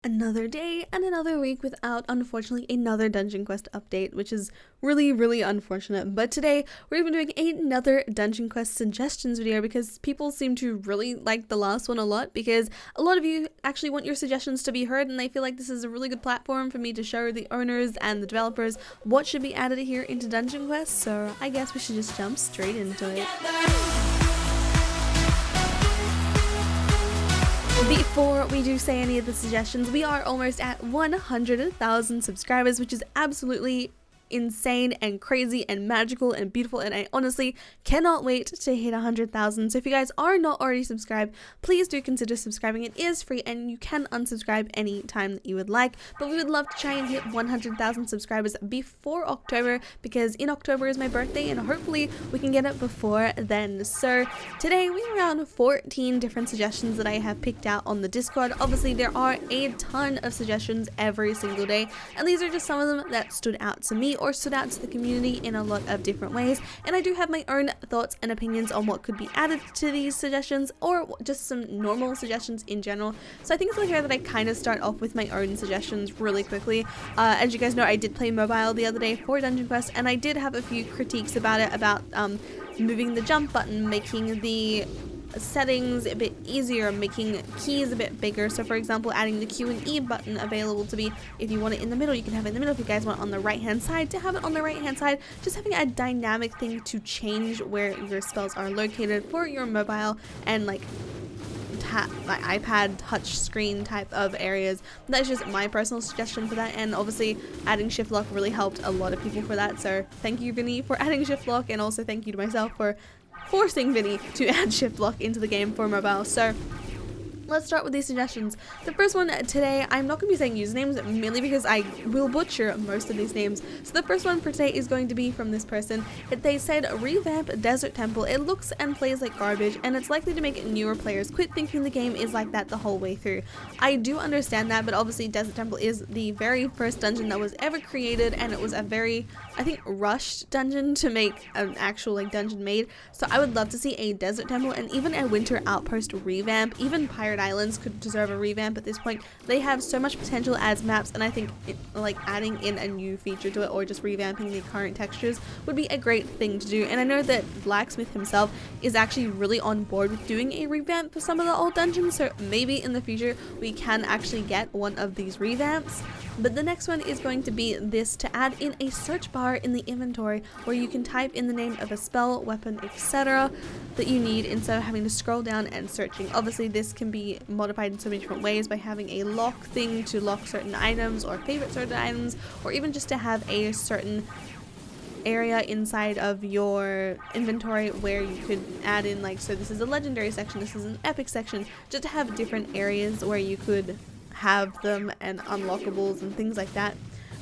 Another day and another week without, unfortunately, another Dungeon Quest update, which is really unfortunate. But today we're even doing another Dungeon Quest suggestions video because people seem to really like the last one a lot, because a lot of you actually want your suggestions to be heard, and they feel like this is a really good platform for me to show the owners and the developers what should be added here into Dungeon Quest. So I guess we should just jump straight into it. Before we do say any of the suggestions, we are almost at 100,000 subscribers, which is absolutely insane and crazy and magical and beautiful, and I honestly cannot wait to hit 100,000. So if you guys are not already subscribed, please do consider subscribing. It is free and you can unsubscribe any time that you would like, but we would love to try and hit 100,000 subscribers before October, because in October is my birthday and hopefully we can get it before then. So today we have around 14 different suggestions that I have picked out on the Discord. Obviously there are a ton of suggestions every single day, and these are just some of them that stood out to me or stood out to the community in a lot of different ways, and I do have my own thoughts and opinions on what could be added to these suggestions, or just some normal suggestions in general. So I think it's only fair that I kind of start off with my own suggestions really quickly. As you guys know, I did play mobile the other day for Dungeon Quest, and I did have a few critiques about it, about moving the jump button, making the settings a bit easier, making keys a bit bigger. So for example, adding the Q and E button available to be, if you want it in the middle, you can have it in the middle. If you guys want it on the right hand side, to have it on the right hand side. Just having a dynamic thing to change where your spells are located for your mobile and like iPad touch screen type of areas. That's just my personal suggestion for that, and obviously adding shift lock really helped a lot of people for that. So thank you, Vinny, for adding shift lock, and also thank you to myself for forcing Vinny to add shift lock into the game for mobile. So let's start with these suggestions. The first one today, I'm not going to be saying usernames mainly because I will butcher most of these names. So the first one for today is going to be from this person. They said, revamp Desert Temple. It looks and plays like garbage, and it's likely to make newer players quit thinking the game is like that the whole way through. I do understand that, but obviously Desert Temple is the very first dungeon that was ever created, and it was a very, I think, rushed dungeon to make an actual like dungeon made. So I would love to see a Desert Temple and even a Winter Outpost revamp. Even Pirate Islands could deserve a revamp at this point. They have so much potential as maps, and I think like adding in a new feature to it or just revamping the current textures would be a great thing to do. And I know that Blacksmith himself is actually really on board with doing a revamp for some of the old dungeons, so maybe in the future we can actually get one of these revamps. But the next one is going to be this, to add in a search bar in the inventory where you can type in the name of a spell, weapon, etc. that you need instead of having to scroll down and searching. Obviously this can be modified in so many different ways, by having a lock thing to lock certain items or favorite certain items, or even just to have a certain area inside of your inventory where you could add in, like, so this is a legendary section, this is an epic section, just to have different areas where you could have them and unlockables and things like that.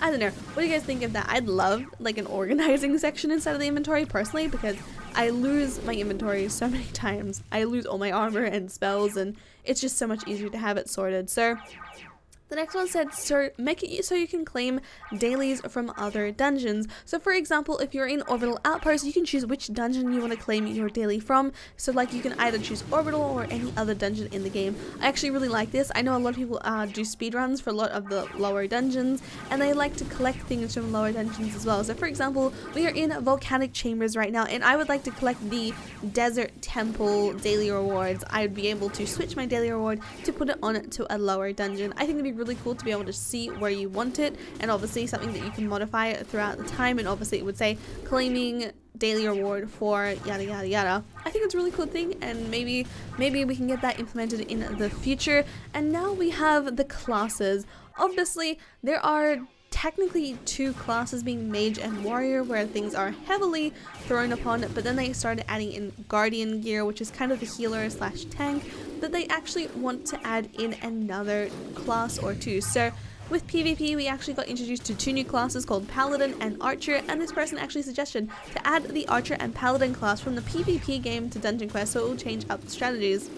I don't know, what do you guys think of that? I'd love like an organizing section inside of the inventory personally, because I lose my inventory so many times. I lose all my armor and spells, and it's just so much easier to have it sorted. So the next one said, so make it so you can claim dailies from other dungeons. So for example, if you're in Orbital Outpost, you can choose which dungeon you want to claim your daily from. So like you can either choose Orbital or any other dungeon in the game. I actually really like this. I know a lot of people do speedruns for a lot of the lower dungeons, and they like to collect things from lower dungeons as well. So for example, we are in Volcanic Chambers right now, and I would like to collect the Desert Temple daily rewards. I would be able to switch my daily reward to put it on to a lower dungeon. I think it'd be really cool to be able to see where you want it, and obviously something that you can modify throughout the time, and obviously it would say claiming daily reward for yada yada yada. I think it's a really cool thing, and maybe we can get that implemented in the future. And now we have the classes. Obviously there are technically two classes being Mage and Warrior, where things are heavily thrown upon it, but then they started adding in Guardian gear, which is kind of the healer slash tank, that they actually want to add in another class or two. So with PvP, we actually got introduced to two new classes called Paladin and Archer, and this person actually suggested to add the Archer and Paladin class from the PvP game to Dungeon Quest, so it will change up the strategies.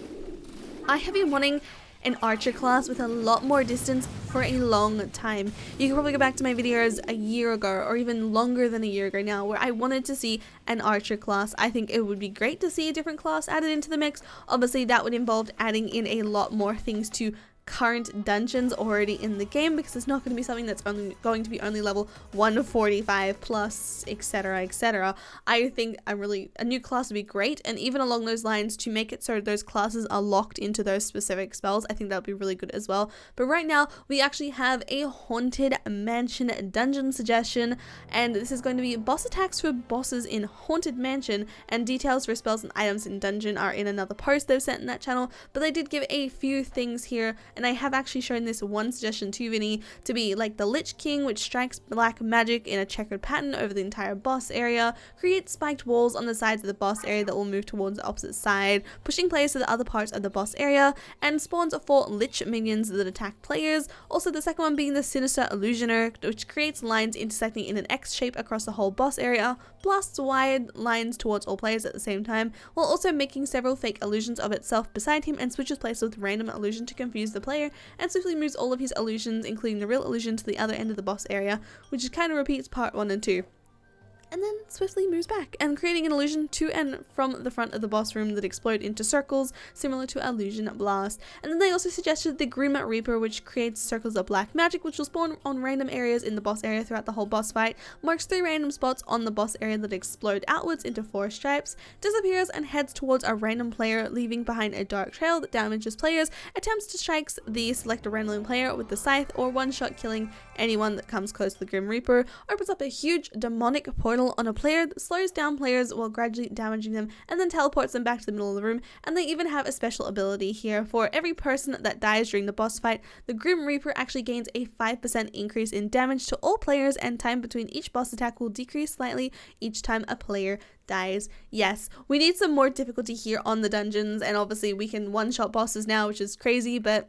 I have been wanting an Archer class with a lot more distance for a long time. You can probably go back to my videos a year ago, or even longer than a year ago now, where I wanted to see an Archer class. I think it would be great to see a different class added into the mix. Obviously that would involve adding in a lot more things to current dungeons already in the game, because it's not going to be something that's going to be only level 145 plus, etc, etc. I think a new class would be great, and even along those lines, to make it so those classes are locked into those specific spells, I think that would be really good as well. But right now we actually have a haunted mansion dungeon suggestion, and this is going to be boss attacks for bosses in haunted mansion, and details for spells and items in dungeon are in another post they've sent in that channel. But they did give a few things here, and I have actually shown this one suggestion to Vinny to be like the Lich King, which strikes black magic in a checkered pattern over the entire boss area, creates spiked walls on the sides of the boss area that will move towards the opposite side, pushing players to the other parts of the boss area, and spawns 4 Lich minions that attack players. Also, the second one being the Sinister Illusioner, which creates lines intersecting in an X shape across the whole boss area, blasts wide lines towards all players at the same time, while also making several fake illusions of itself beside him, and switches places with random illusion to confuse the player, and swiftly moves all of his illusions, including the real illusion, to the other end of the boss area, which kind of repeats part 1 and 2. And then swiftly moves back, and creating an illusion to and from the front of the boss room that explode into circles, similar to Illusion Blast. And then they also suggested the Grim Reaper, which creates circles of black magic, which will spawn on random areas in the boss area throughout the whole boss fight, marks 3 random spots on the boss area that explode outwards into 4 stripes, disappears and heads towards a random player, leaving behind a dark trail that damages players, attempts to strike the selected random player with the scythe, or one-shot killing anyone that comes close to the Grim Reaper, opens up a huge demonic portal on a player that slows down players while gradually damaging them, and then teleports them back to the middle of the room. And they even have a special ability here. For every person that dies during the boss fight, the Grim Reaper actually gains a 5% increase in damage to all players, and time between each boss attack will decrease slightly each time a player dies. Yes, we need some more difficulty here on the dungeons, and obviously we can one-shot bosses now, which is crazy, but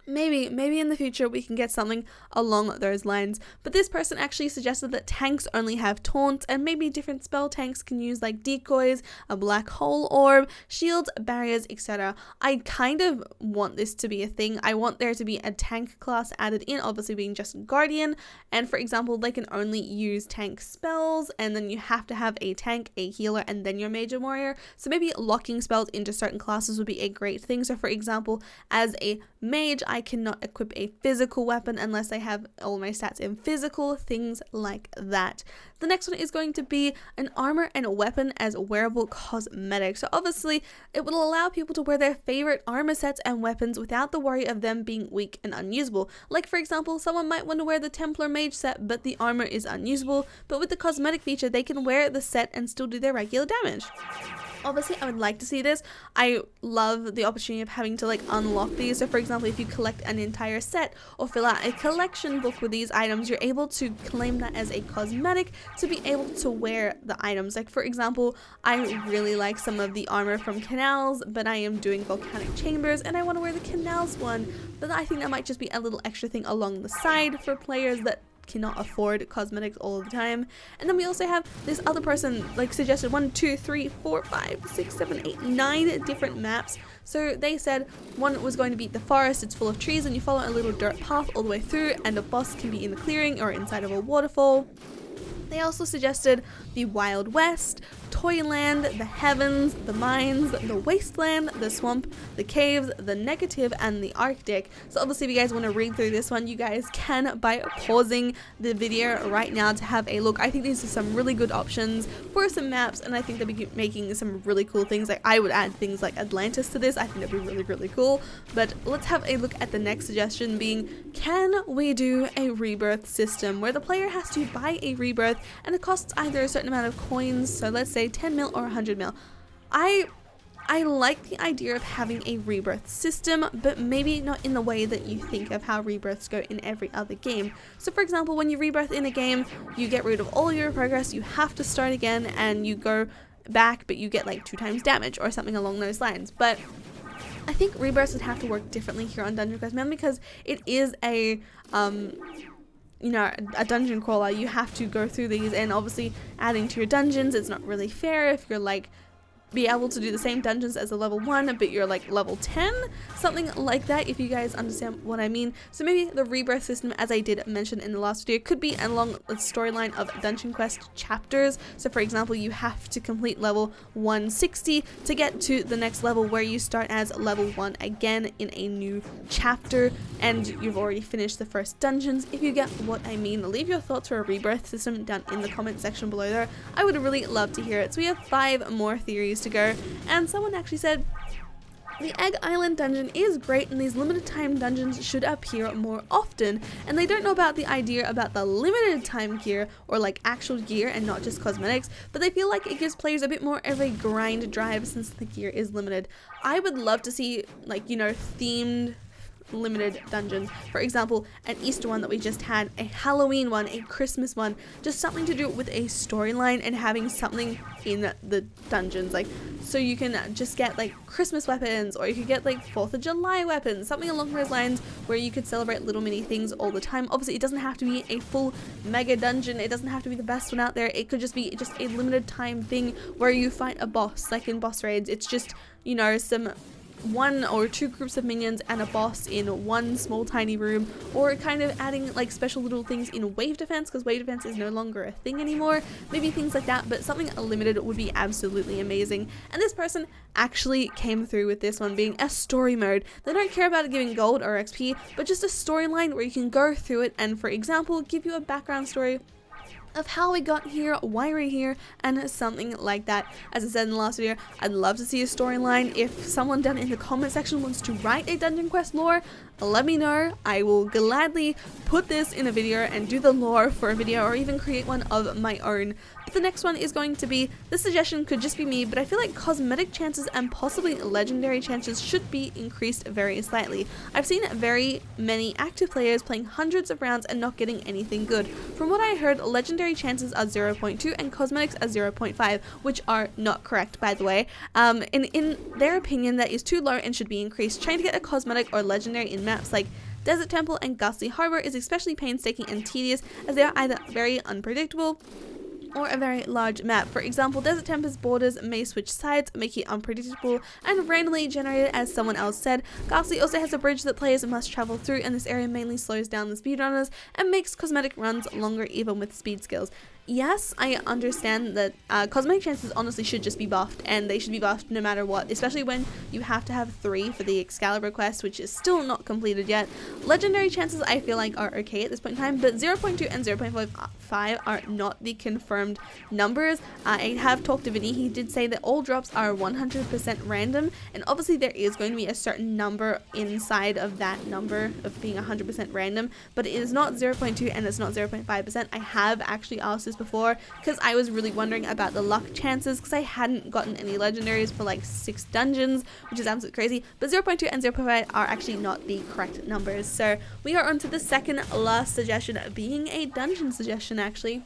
maybe in the future we can get something along those lines. But this person actually suggested that tanks only have taunts, and maybe different spell tanks can use like decoys, a black hole orb, shields, barriers, etc. I kind of want this to be a thing. I want there to be a tank class added in, obviously being just guardian, and for example they can only use tank spells, and then you have to have a tank, a healer, and then your major warrior. So maybe locking spells into certain classes would be a great thing. So for example, as a mage, I cannot equip a physical weapon unless I have all my stats in physical, things like that. The next one is going to be an armor and a weapon as wearable cosmetics. So obviously it will allow people to wear their favorite armor sets and weapons without the worry of them being weak and unusable. Like for example, someone might want to wear the Templar mage set, but the armor is unusable, but with the cosmetic feature they can wear the set and still do their regular damage. Obviously, I would like to see this. I love the opportunity of having to like unlock these. So for example, if you collect an entire set or fill out a collection book with these items, you're able to claim that as a cosmetic to be able to wear the items. Like for example, I really like some of the armor from Canals, but I am doing volcanic chambers and I want to wear the Canals one. But I think that might just be a little extra thing along the side for players that cannot afford cosmetics all the time. And then we also have this other person like suggested 1, 2, 3, 4, 5, 6, 7, 8, 9 different maps. So they said one was going to be the forest, it's full of trees and you follow a little dirt path all the way through, and a boss can be in the clearing or inside of a waterfall. They also suggested the Wild West, Toyland, the Heavens, the Mines, the Wasteland, the Swamp, the Caves, the Negative, and the Arctic. So obviously if you guys want to read through this one, you guys can by pausing the video right now to have a look. I think these are some really good options for some maps, and I think they'll be making some really cool things. Like I would add things like Atlantis to this. I think that'd be really, really cool. But let's have a look at the next suggestion being, can we do a rebirth system where the player has to buy a rebirth and it costs either a certain amount of coins, so let's say 10 mil or 100 mil. I like the idea of having a rebirth system, but maybe not in the way that you think of how rebirths go in every other game. So for example, when you rebirth in a game, you get rid of all your progress, you have to start again, and you go back, but you get like 2 times damage or something along those lines. But I think rebirths would have to work differently here on Dungeon Quest, mainly because it is a you know, a dungeon crawler. You have to go through these, and obviously adding to your dungeons, it's not really fair if you're like be able to do the same dungeons as a level 1, but you're like level 10, something like that, if you guys understand what I mean. So maybe the rebirth system, as I did mention in the last video, could be along the storyline of Dungeon Quest chapters. So for example, you have to complete level 160 to get to the next level, where you start as level 1 again in a new chapter, and you've already finished the first dungeons, if you get what I mean. Leave your thoughts for a rebirth system down in the comment section below there. I would really love to hear it. So we have 5 more theories to go, and someone actually said the Egg Island dungeon is great and these limited time dungeons should appear more often, and they don't know about the idea about the limited time gear, or like actual gear and not just cosmetics, but they feel like it gives players a bit more of a grind drive since the gear is limited. I would love to see, like, you know, themed limited dungeons. For example, an Easter one that we just had, a Halloween one, a Christmas one, just something to do with a storyline and having something in the dungeons, like, so you can just get like Christmas weapons, or you could get like 4th of July weapons, something along those lines, where you could celebrate little mini things all the time. Obviously it doesn't have to be a full mega dungeon, it doesn't have to be the best one out there, it could just be just a limited time thing where you fight a boss, like in boss raids. It's just, you know, some 1 or 2 groups of minions and a boss in one small tiny room, or kind of adding like special little things in wave defense, because wave defense is no longer a thing anymore. Maybe things like that, but something limited would be absolutely amazing. And this person actually came through with this one being a story mode. They don't care about it giving gold or XP, but just a storyline where you can go through it and, for example, give you a background story of how we got here, why we're here, and something like that. As I said in the last video, I'd love to see a storyline. If someone down in the comment section wants to write a Dungeon Quest lore, let me know. I will gladly put this in a video and do the lore for a video, or even create one of my own. But the next one is going to be, this suggestion could just be me, but I feel like cosmetic chances and possibly legendary chances should be increased very slightly. I've seen very many active players playing hundreds of rounds and not getting anything good. From what I heard, legendary chances are 0.2 and cosmetics are 0.5, which are not correct, by the way. In their opinion, that is too low and should be increased. Trying to get a cosmetic or legendary in maps like Desert Temple and Ghastly Harbor is especially painstaking and tedious, as they are either very unpredictable or a very large map. For example, Desert Temple's borders may switch sides, making it unpredictable and randomly generated, as someone else said. Ghastly also has a bridge that players must travel through, and this area mainly slows down the speedrunners and makes cosmetic runs longer even with speed skills. Yes, I understand that cosmetic chances honestly should just be buffed, and they should be buffed no matter what, especially when you have to have 3 for the Excalibur quest, which is still not completed yet. Legendary chances I feel like are okay at this point in time, but 0.2 and 0.5 are not the confirmed numbers. I have talked to Vinny. He did say that all drops are 100% random, and obviously there is going to be a certain number inside of that number of being 100% random, but it is not 0.2 and it's not 0.5%. I have actually asked this before because I was really wondering about the luck chances, because I hadn't gotten any legendaries for like 6 dungeons, which is absolutely crazy. But 0.2 and 0.5 are actually not the correct numbers. So we are on to the second last suggestion, being a dungeon suggestion actually.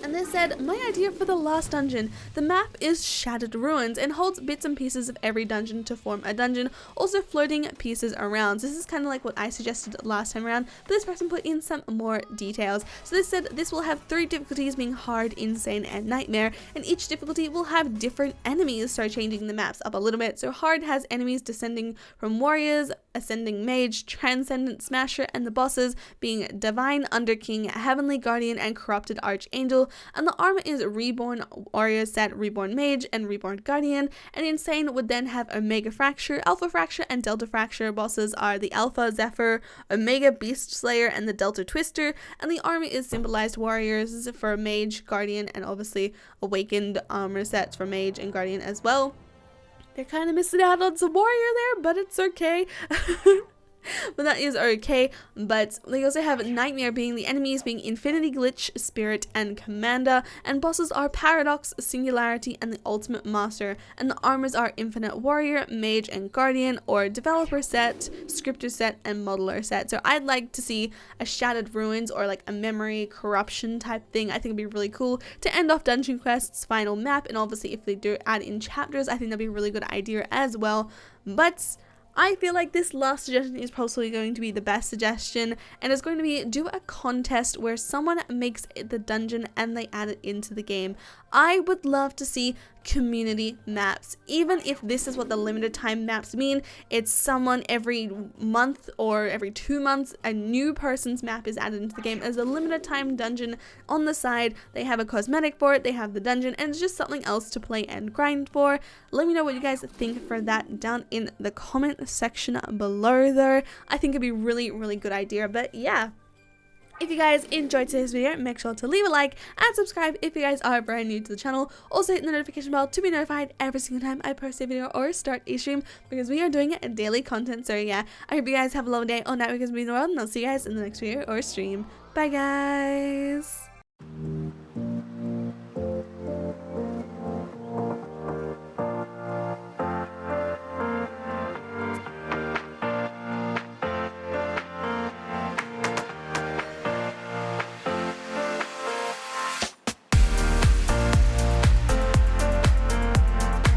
And they said, my idea for the last dungeon. The map is Shattered Ruins and holds bits and pieces of every dungeon to form a dungeon, also floating pieces around. So this is kind of like what I suggested last time around, but this person put in some more details. So they said this will have 3 difficulties, being hard, insane, and nightmare, and each difficulty will have different enemies, so changing the maps up a little bit. So hard has enemies descending from warriors, ascending mage, transcendent smasher, and the bosses being divine underking, heavenly guardian, and corrupted archangel. And the armor is reborn warrior set, reborn mage, and reborn guardian. And insane would then have omega fracture, alpha fracture, and delta fracture. Bosses are the alpha zephyr, omega beast slayer, and the delta twister. And the armor is symbolized warriors for mage, guardian, and obviously awakened armor sets for mage and guardian as well. They're kind of missing out on some warrior there, but it's okay. But that is okay. But they also have Nightmare, being the enemies being Infinity Glitch, Spirit, and Commander, and bosses are Paradox, Singularity, and the Ultimate Master, and the armors are Infinite Warrior, Mage, and Guardian, or Developer set, Scripter set, and Modeler set. So I'd like to see a Shattered Ruins or like a memory corruption type thing. I think it'd be really cool to end off Dungeon Quest's final map, and obviously if they do add in chapters, I think that'd be a really good idea as well. But I feel like this last suggestion is probably going to be the best suggestion, and it's going to be do a contest where someone makes the dungeon and they add it into the game. I would love to see community maps. Even if this is what the limited time maps mean, it's someone every month or every 2 months, a new person's map is added into the game as a limited time dungeon on the side. They have a cosmetic for it, they have the dungeon, and it's just something else to play and grind for. Let me know what you guys think for that down in the comment section below there. I think it'd be really good idea. But yeah, if you guys enjoyed today's video, make sure to leave a like and subscribe if you guys are brand new to the channel. Also hit the notification bell to be notified every single time I post a video or start a stream, because we are doing daily content. So yeah, I hope you guys have a lovely day or night because we in the world, and I'll see you guys in the next video or stream. Bye guys!